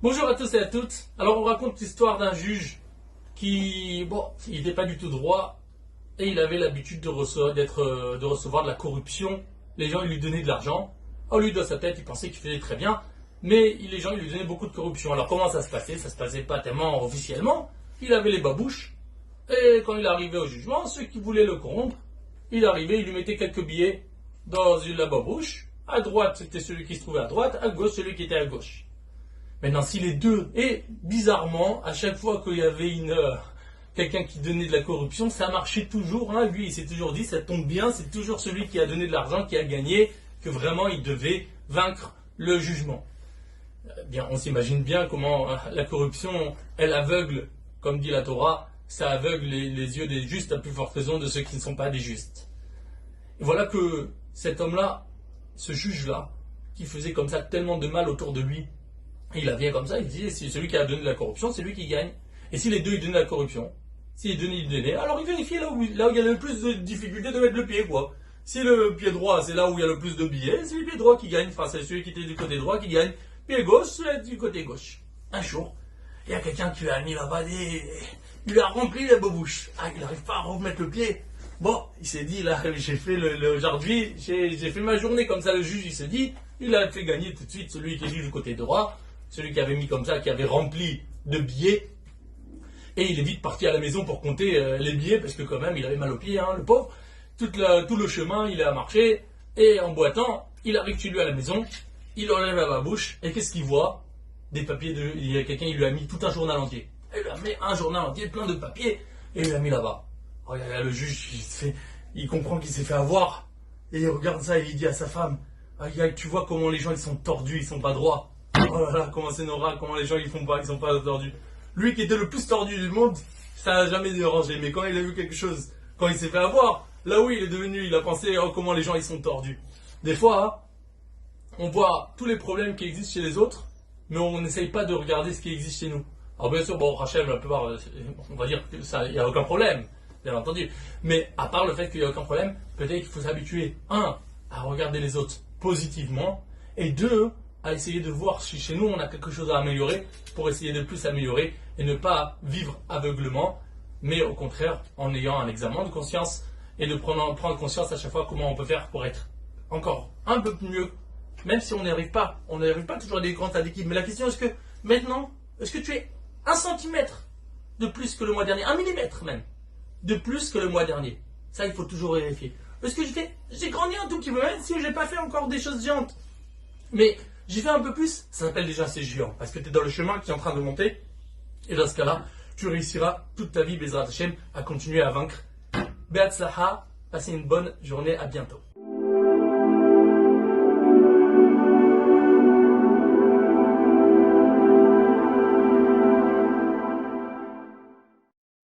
Bonjour à tous et à toutes. Alors on raconte l'histoire d'un juge qui, il n'était pas du tout droit et il avait l'habitude de recevoir de la corruption. Les gens ils lui donnaient de l'argent. Au lieu de sa tête, il pensait qu'il faisait très bien, mais les gens ils lui donnaient beaucoup de corruption. Alors comment ça se passait? Ça se passait pas tellement officiellement. Il avait les babouches et quand il arrivait au jugement, ceux qui voulaient le corrompre, il arrivait, il lui mettait quelques billets dans la babouche. À droite, c'était celui qui se trouvait à droite, à gauche, celui qui était à gauche. Maintenant, si les deux, et bizarrement, à chaque fois qu'il y avait quelqu'un qui donnait de la corruption, ça marchait toujours. Hein. Lui, il s'est toujours dit, ça tombe bien, c'est toujours celui qui a donné de l'argent qui a gagné, que vraiment il devait vaincre le jugement. Bien, on s'imagine bien comment la corruption, elle aveugle, comme dit la Torah, ça aveugle les yeux des justes à plus forte raison de ceux qui ne sont pas des justes. Et voilà que cet homme-là, ce juge-là, qui faisait comme ça tellement de mal autour de lui, il vient comme ça, il dit, si celui qui a donné de la corruption, c'est lui qui gagne. Et si les deux, ils donnent de la corruption, s'ils donnent, ils donnaient, alors il vérifie là où il y a le plus de difficulté de mettre le pied, quoi. Si le pied droit, c'est là où il y a le plus de billets, c'est le pied droit qui gagne, enfin, c'est celui qui était du côté droit qui gagne. Pied gauche, c'est du côté gauche. Un jour, il y a quelqu'un qui lui a mis là-bas il lui a rempli la bobouche. Ah, il n'arrive pas à remettre le pied. Bon, il s'est dit, là, j'ai fait aujourd'hui, j'ai fait ma journée comme ça, le juge, il s'est dit, il a fait gagner tout de suite celui qui est du côté droit, celui qui avait mis comme ça, qui avait rempli de billets. Et il est vite parti à la maison pour compter les billets, parce que quand même, il avait mal aux pieds, hein, le pauvre. Tout le chemin, il a marché, et en boitant, il arrive chez lui à la maison, il enlève la bouche, et qu'est-ce qu'il voit? Des papiers il y a quelqu'un, il lui a mis tout un journal entier. Il lui a mis un journal entier, plein de papiers, et il l'a mis là-bas. Oh, là, le juge, il comprend qu'il s'est fait avoir, et il regarde ça, et il dit à sa femme, ah, tu vois comment les gens, ils sont tordus, ils sont pas droits. Oh là là, comment c'est Nora, comment les gens, ils sont pas tordus. Lui qui était le plus tordu du monde, ça n'a jamais dérangé, mais quand il a vu quelque chose, quand il s'est fait avoir, là où il est devenu, il a pensé, oh, comment les gens, ils sont tordus. Des fois, hein, on voit tous les problèmes qui existent chez les autres, mais on n'essaye pas de regarder ce qui existe chez nous. Alors bien sûr, bon, Rachel, la plupart, on va dire que ça, il n'y a aucun problème, bien entendu. Mais à part le fait qu'il n'y a aucun problème, peut-être qu'il faut s'habituer, un, à regarder les autres positivement, et deux, à essayer de voir si chez nous on a quelque chose à améliorer pour essayer de plus s'améliorer et ne pas vivre aveuglement, mais au contraire en ayant un examen de conscience et de prendre conscience à chaque fois comment on peut faire pour être encore un peu mieux, même si on n'arrive pas toujours à des grands tas d'équipes. Mais la question est-ce que maintenant, est-ce que tu es 1 centimètre de plus que le mois dernier, 1 millimètre même, de plus que le mois dernier? Ça, il faut toujours vérifier. Est-ce que j'ai grandi un tout petit peu, même si j'ai pas fait encore des choses géantes. Mais j'ai fait un peu plus, ça s'appelle déjà c'est géant, parce que tu es dans le chemin qui est en train de monter, et dans ce cas-là, tu réussiras toute ta vie, Bezrat Hashem, à continuer à vaincre. Be'atzlaha, passez une bonne journée, à bientôt.